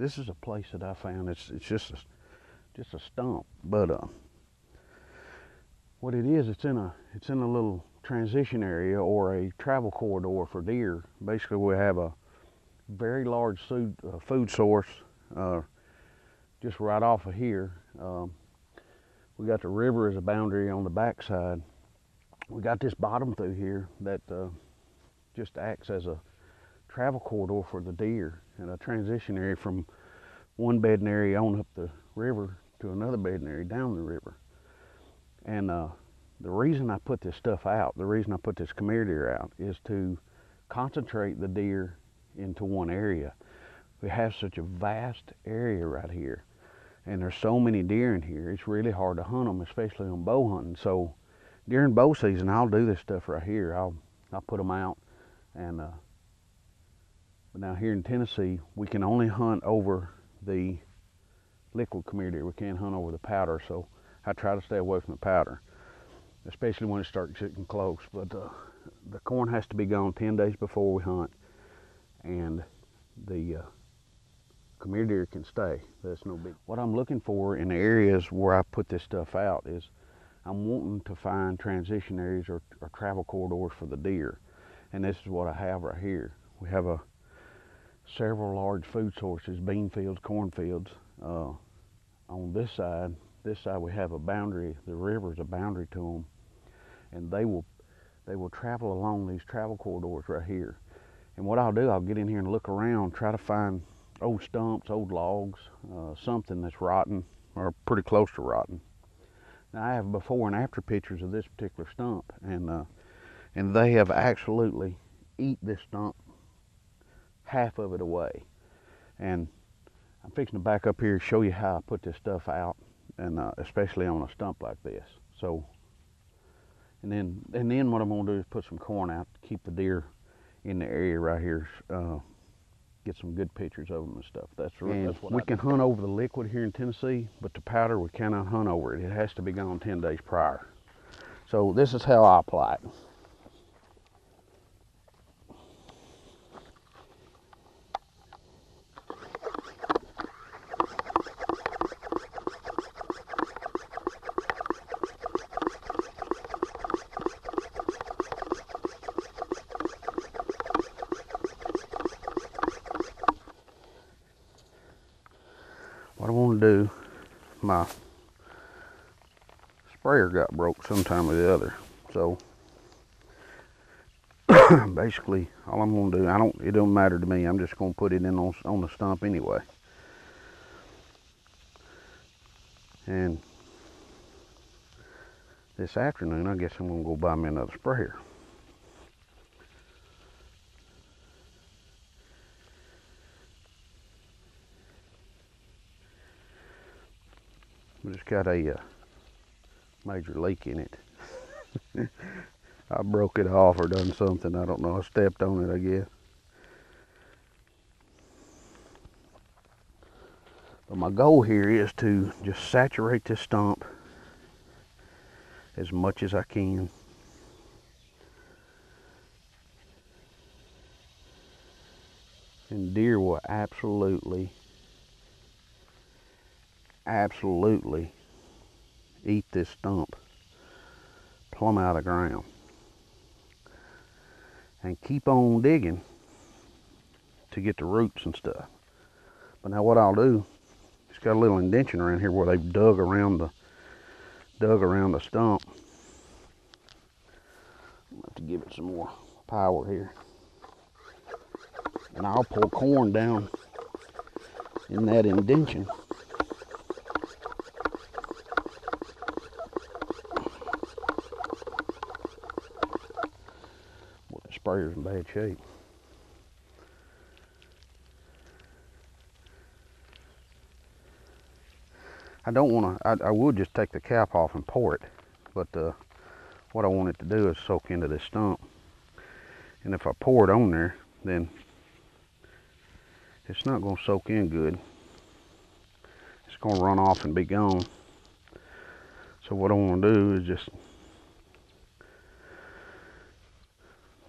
this is a place that I found. It's just a stump, but what it is, it's in a little transition area or a travel corridor for deer. Basically, we have a very large food source just right off of here. We got the river as a boundary on the backside. We got this bottom through here that just acts as a travel corridor for the deer and a transition area from one bedding area on up the river to another bedding area down the river. And the reason I put this stuff out, the reason I put this Khmer deer out, is to concentrate the deer into one area. We have such a vast area right here, and there's so many deer in here, it's really hard to hunt them, especially on bow hunting. So during bow season, I'll do this stuff right here. I'll put them out, and but now here in Tennessee, we can only hunt over the liquid Khmer deer. We can't hunt over the powder, so I try to stay away from the powder, especially when it starts getting close. But the corn has to be gone 10 days before we hunt, and the Khmer deer can stay. That's no big. What I'm looking for in the areas where I put this stuff out is I'm wanting to find transition areas or travel corridors for the deer, and this is what I have right here. We have several large food sources, bean fields, corn fields. On this side we have a boundary. The river is a boundary to them, and they will travel along these travel corridors right here. And what I'll do, I'll get in here and look around, try to find old stumps, old logs, something that's rotten or pretty close to rotten. Now I have before and after pictures of this particular stump, and they have absolutely eat this stump half of it away. And I'm fixing to back up here and show you how I put this stuff out, and especially on a stump like this. So, and then what I'm gonna do is put some corn out to keep the deer in the area right here. Get some good pictures of them and stuff. That's what we can hunt over the liquid here in Tennessee, but the powder we cannot hunt over it. It has to be gone 10 days prior. So this is how I apply it. What I want to do, my sprayer got broke sometime or the other, so basically all I'm going to do, it don't matter to me, I'm just going to put it in on the stump anyway. And this afternoon, I guess I'm going to go buy me another sprayer. We just got a major leak in it. I broke it off or done something, I don't know. I stepped on it, I guess. But my goal here is to just saturate this stump as much as I can. And deer will absolutely eat this stump plumb out of the ground. And keep on digging to get the roots and stuff. But now what I'll do, it's got a little indention around here where they've dug around the stump. I'll have to give it some more power here. And I'll pour corn down in that indention. Well, the sprayer's in bad shape. I don't want to, I would just take the cap off and pour it, but what I want it to do is soak into this stump. And if I pour it on there, then it's not going to soak in good. It's going to run off and be gone. So what I want to do is just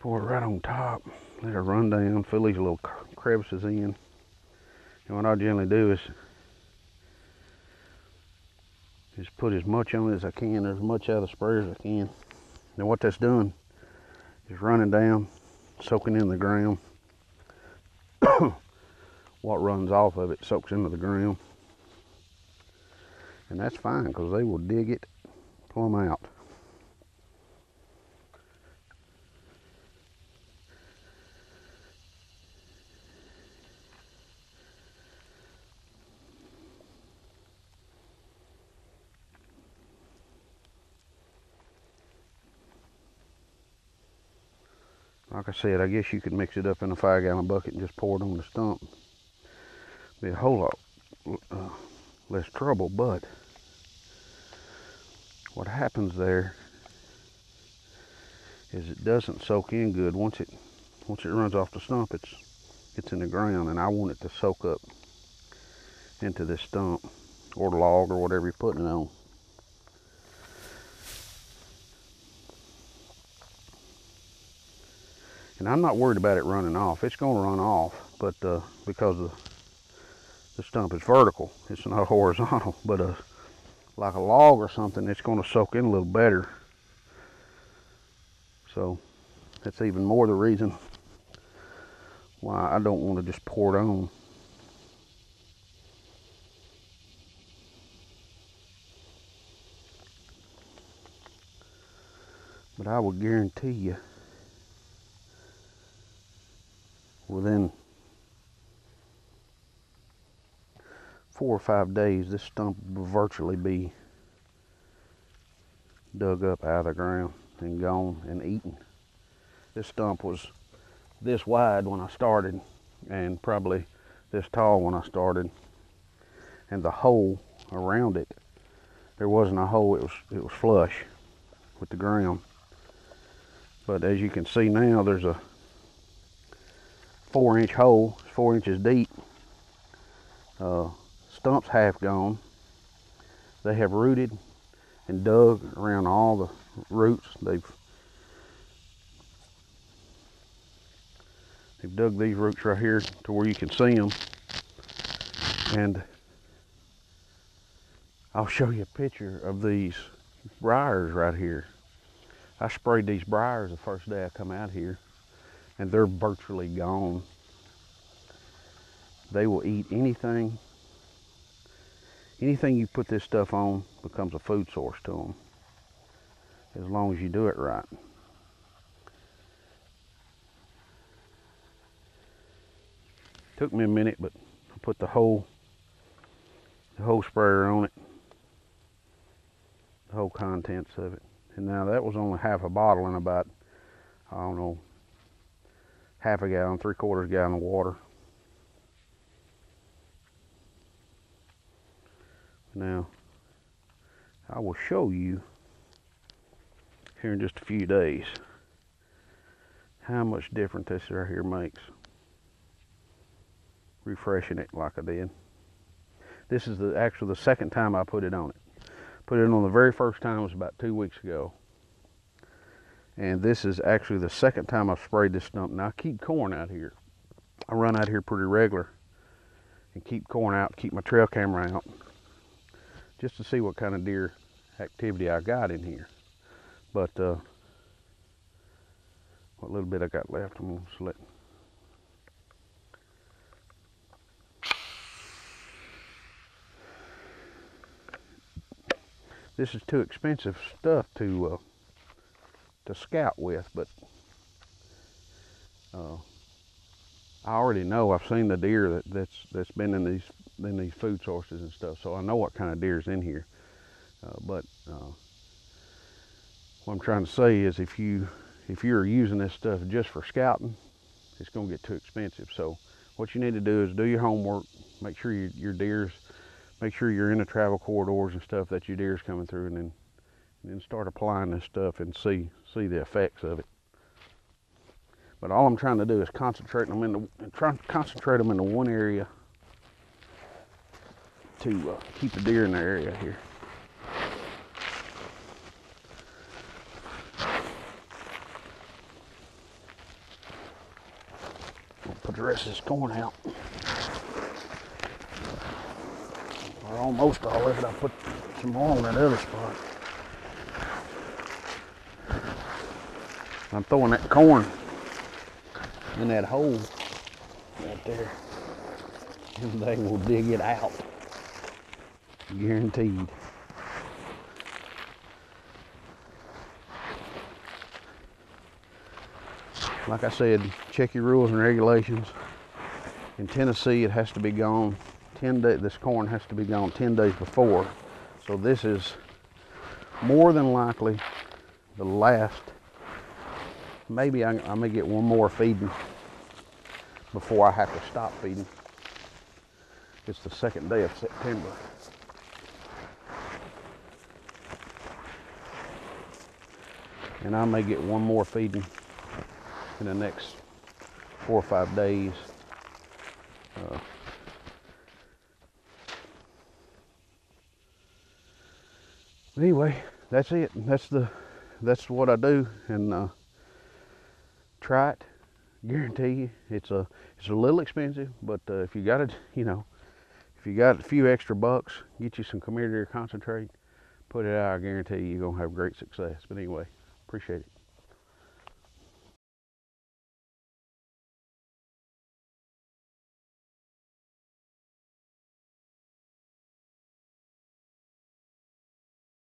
pour it right on top, let it run down, fill these little crevices in, And what I generally do is put as much on it as I can, as much out of the sprayer as I can. And what that's doing is running down, soaking in the ground. What runs off of it soaks into the ground. And that's fine, because they will dig it plumb out. Like I said, I guess you could mix it up in a 5-gallon bucket and just pour it on the stump. Be a whole lot less trouble, but what happens there is it doesn't soak in good. Once it runs off the stump, it's in the ground, and I want it to soak up into this stump or log or whatever you're putting it on. And I'm not worried about it running off. It's going to run off, but because the stump is vertical, it's not horizontal. But like a log or something, it's going to soak in a little better. So that's even more the reason why I don't want to just pour it on. But I will guarantee you, within 4 or 5 days, this stump will virtually be dug up out of the ground and gone and eaten. This stump was this wide when I started, and probably this tall when I started, and the hole around it, there wasn't a hole, it was flush with the ground. But as you can see now, there's a 4-inch hole, 4 inches deep. Stump's half gone. They have rooted and dug around all the roots. They've dug these roots right here to where you can see them. And I'll show you a picture of these briars right here. I sprayed these briars the first day I come out here, and they're virtually gone. They will eat anything. Anything you put this stuff on becomes a food source to them, as long as you do it right. Took me a minute, but I put the whole sprayer on it, the whole contents of it. And now that was only half a bottle in about, I don't know, half a gallon, 3/4 gallon of water. Now, I will show you here in just a few days how much difference this right here makes. Refreshing it like I did. This is actually the second time I put it on it. Put it on the very first time was about 2 weeks ago. And this is actually the second time I've sprayed this stump. Now I keep corn out here. I run out here pretty regular and keep corn out, keep my trail camera out, just to see what kind of deer activity I got in here. But what little bit I got left, I'm gonna select. This is too expensive stuff to scout with, but I already know. I've seen the deer that's been in these food sources and stuff, so I know what kind of deer's in here. But what I'm trying to say is, if you're using this stuff just for scouting, it's going to get too expensive. So what you need to do is do your homework, make sure your deer's, make sure you're in the travel corridors and stuff that your deer's coming through, and then start applying this stuff and see the effects of it. But all I'm trying to do is concentrate them into one area to keep the deer in the area here. I'll put the rest of this corn out. almost all of it. I'll put some more on that other spot. I'm throwing that corn in that hole right there, and they will dig it out, guaranteed. Like I said, check your rules and regulations. In Tennessee, it has to be gone 10 days. This corn has to be gone 10 days before. So this is more than likely the last. Maybe I may get one more feeding before I have to stop feeding. It's the 2nd day of September. And I may get one more feeding in the next 4 or 5 days. Anyway, that's it. That's what I do, and try it. Guarantee you, it's a little expensive, but if you got it, if you got a few extra bucks, get you some community concentrate, put it out. I guarantee you're gonna have great success. But anyway, appreciate it.